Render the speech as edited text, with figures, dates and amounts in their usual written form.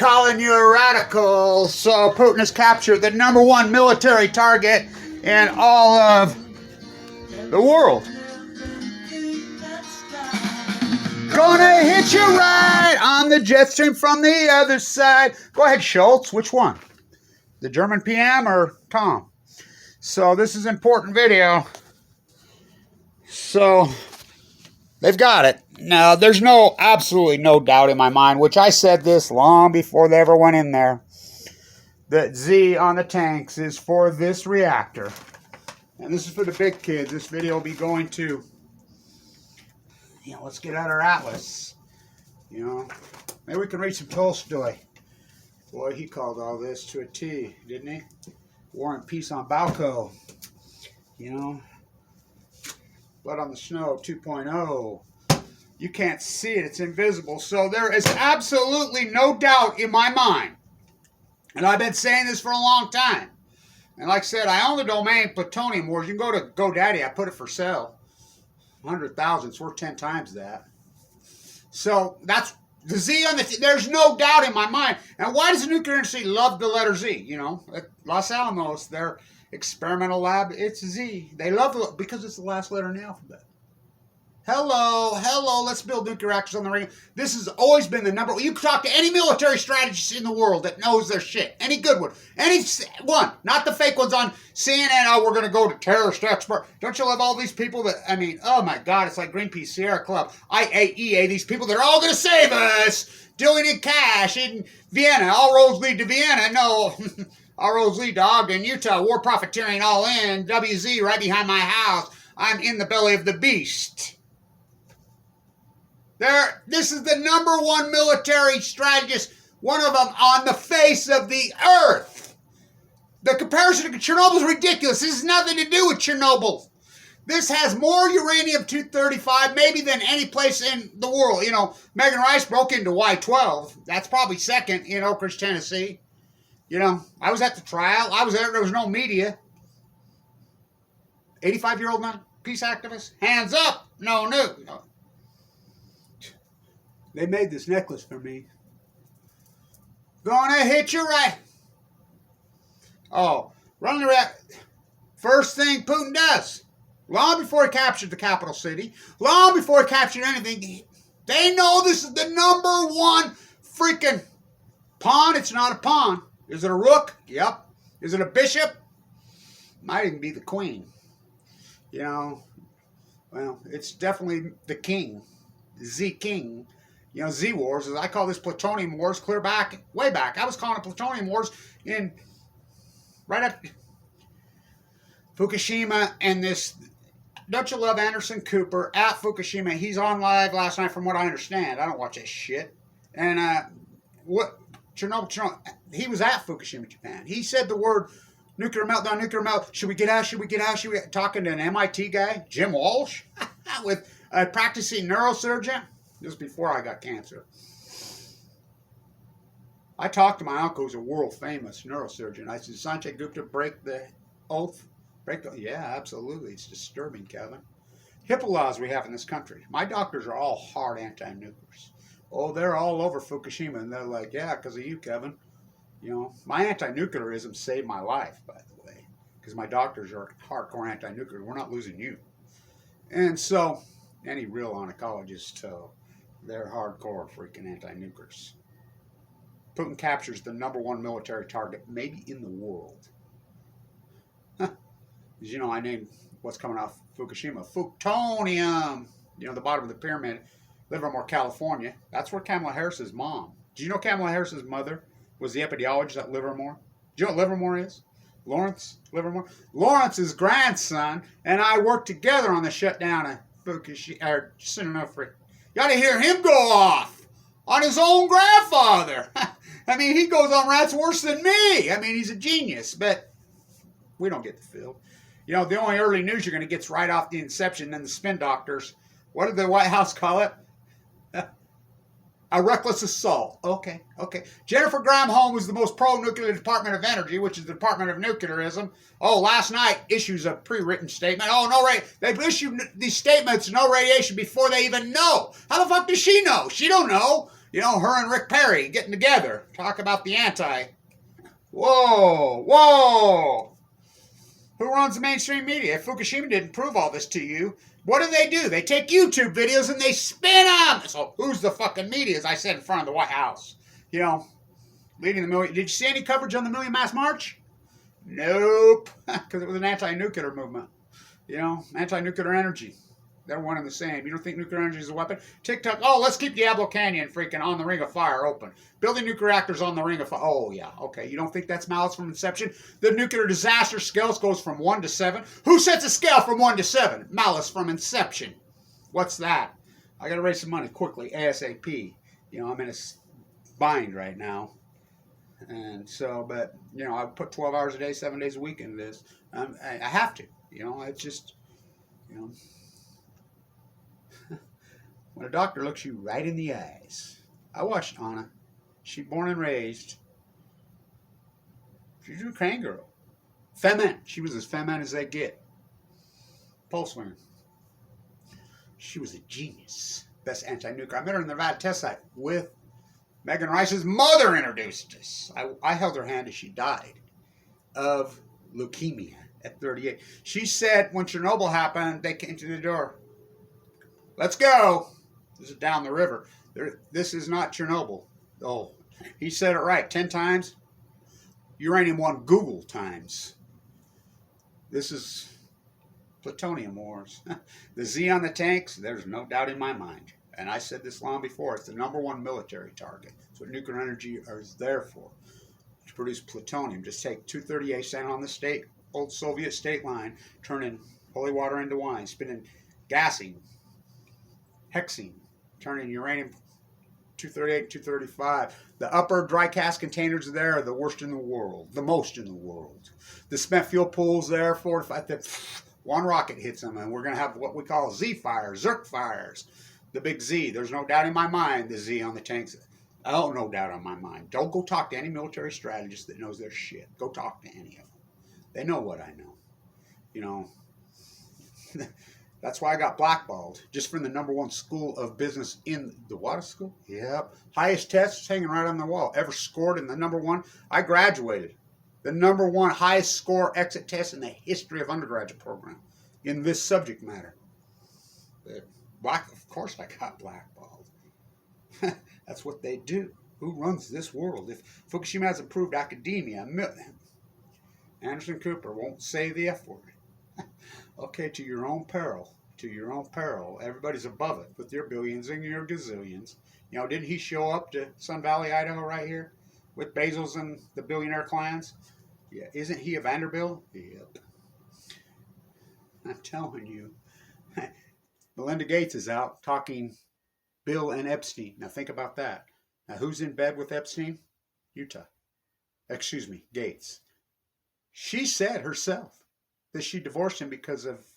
calling you a radical. So Putin has captured the #1 military target in all of the world. Gonna hit you right on the jet stream from the other side. Go ahead, Schultz. Which one? The German PM or Tom? So this is an important video. So they've got it. Now, there's absolutely no doubt in my mind, which I said this long before they ever went in there, that Z on the tanks is for this reactor. And this is for the big kids. This video will be going to, let's get out our atlas. Maybe we can read some Tolstoy. Boy, he called all this to a T, didn't he? War and Peace on Balco. Blood on the Snow 2.0. You can't see it. It's invisible. So there is absolutely no doubt in my mind. And I've been saying this for a long time. And like I said, I own the domain Plutonium Wars. You can go to GoDaddy. I put it for sale. 100,000. It's worth 10 times that. So that's the Z on the... There's no doubt in my mind. And why does the nuclear industry love the letter Z? At Los Alamos, their experimental lab, it's Z. They love it because it's the last letter in the alphabet. Hello, let's build nuclear reactors on the ring. This has always been the number. You can talk to any military strategist in the world that knows their shit. Any good one. Any one. Not the fake ones on CNN. Oh, we're going to go to terrorist expert. Don't you love all these people that, oh my God, it's like Greenpeace, Sierra Club, IAEA, these people that are all going to save us, doing it cash in Vienna. All roads lead to Vienna. No, all roads lead to Ogden, Utah. War profiteering all in. WZ right behind my house. I'm in the belly of the beast. This is the #1 military strategist, one of them on the face of the earth. The comparison to Chernobyl is ridiculous. This has nothing to do with Chernobyl. This has more uranium-235 maybe than any place in the world. Megan Rice broke into Y-12. That's probably second in Oak Ridge, Tennessee. I was at the trial. I was there. There was no media. 85-year-old man, peace activist. Hands up. No. They made this necklace for me. Gonna hit you right. Oh, run the reactor. First thing Putin does, long before he captured the capital city, long before he captured anything, they know this is the #1 freaking pawn. It's not a pawn. Is it a rook? Yep. Is it a bishop? Might even be the queen. Well, it's definitely the king. Z King. Z Wars, as I call this Plutonium Wars, way back. I was calling it Plutonium Wars right after Fukushima and this. Don't you love Anderson Cooper at Fukushima? He's on live last night, from what I understand. I don't watch that shit. And Chernobyl, he was at Fukushima, Japan. He said the word nuclear meltdown, nuclear melt. Should we get out? Talking to an MIT guy, Jim Walsh, with a practicing neurosurgeon. This was before I got cancer. I talked to my uncle, who's a world-famous neurosurgeon. I said, Sanjay Gupta, break the oath? Yeah, absolutely. It's disturbing, Kevin. HIPAA laws we have in this country. My doctors are all hard anti-nuclears. Oh, they're all over Fukushima, and they're like, yeah, because of you, Kevin. My anti-nuclearism saved my life, by the way, because my doctors are hardcore anti-nuclear. We're not losing you. And so, any real oncologist, they're hardcore freaking anti-nuclears. Putin captures the #1 military target, maybe in the world. As I named what's coming off Fukushima. Plutonium. The bottom of the pyramid. Livermore, California. That's where Kamala Harris's mom. Do you know Kamala Harris's mother was the epidemiologist at Livermore? Do you know what Livermore is? Lawrence Livermore? Lawrence's grandson and I worked together on the shutdown of Fukushima. You ought to hear him go off on his own grandfather. He goes on rats worse than me. He's a genius, but we don't get the field. The only early news you're going to get is right off the inception, and the spin doctors. What did the White House call it? A reckless assault. Okay. Jennifer Granholm was the most pro-nuclear Department of Energy, which is the Department of Nuclearism. Oh, last night issues a pre-written statement. Oh, no, they've issued these statements, no radiation, before they even know. How the fuck does she know? She don't know. You know, her and Rick Perry getting together. Talk about the anti. Whoa, whoa. Who runs the mainstream media? If Fukushima didn't prove all this to you, what do? They take YouTube videos and they spin them. So who's the fucking media, as I said in front of the White House? You know, leading the million. Did you see any coverage on the Million Mass March? Nope. Because it was an anti-nuclear movement. You know, anti-nuclear energy. They're one and the same. You don't think nuclear energy is a weapon? TikTok, oh, let's keep Diablo Canyon freaking on the Ring of Fire open. Building nuclear reactors on the Ring of Fire. Oh, yeah. Okay. You don't think that's malice from inception? The nuclear disaster scale goes from 1 to 7. Who sets a scale from 1 to 7? Malice from inception. What's that? I got to raise some money quickly, ASAP. You know, I'm in a bind right now. And so, but, you know, I put 12 hours a day, 7 days a week into this. I have to. You know, it's just, you know. When a doctor looks you right in the eyes. I watched Anna. She's born and raised. She's a Ukraine girl. Feminine. She was as feminine as they get. Pulse winger. She was a genius. Best anti-nuclear. I met her in the Nevada test site with Megan Rice's mother introduced us. I held her hand as she died of leukemia at 38. She said when Chernobyl happened, they came to the door. Let's go. This is down the river. This is not Chernobyl. Oh, he said it right 10 times. Uranium 1 Google times. This is plutonium wars. The Z on the tanks, there's no doubt in my mind. And I said this long before. It's the #1 military target. That's what nuclear energy is there for. To produce plutonium. Just take 238, stand on the old Soviet state line, turning holy water into wine, spinning gassing, hexene, turning uranium 238, 235. The upper dry cask containers there are the worst in the world, the most in the world. The spent fuel pools there, 4 to 5, one rocket hits them, and we're going to have what we call Z fires, Zerk fires. The big Z. There's no doubt in my mind the Z on the tanks. Oh, no doubt on my mind. Don't go talk to any military strategist that knows their shit. Go talk to any of them. They know what I know. You know, that's why I got blackballed. Just from the #1 school of business in the water school. Yep. Highest tests hanging right on the wall. Ever scored in the #1. I graduated. The #1 highest score exit test in the history of undergraduate program in this subject matter. Of course I got blackballed. That's what they do. Who runs this world? If Fukushima has approved academia, Anderson Cooper won't say the F word. Okay, to your own peril. To your own peril. Everybody's above it with your billions and your gazillions. You know, didn't he show up to Sun Valley, Idaho right here with Bezos and the billionaire clans? Yeah, isn't he a Vanderbilt? Yep. I'm telling you. Melinda Gates is out talking Bill and Epstein. Now think about that. Now who's in bed with Epstein? Gates. She said herself that she divorced him because of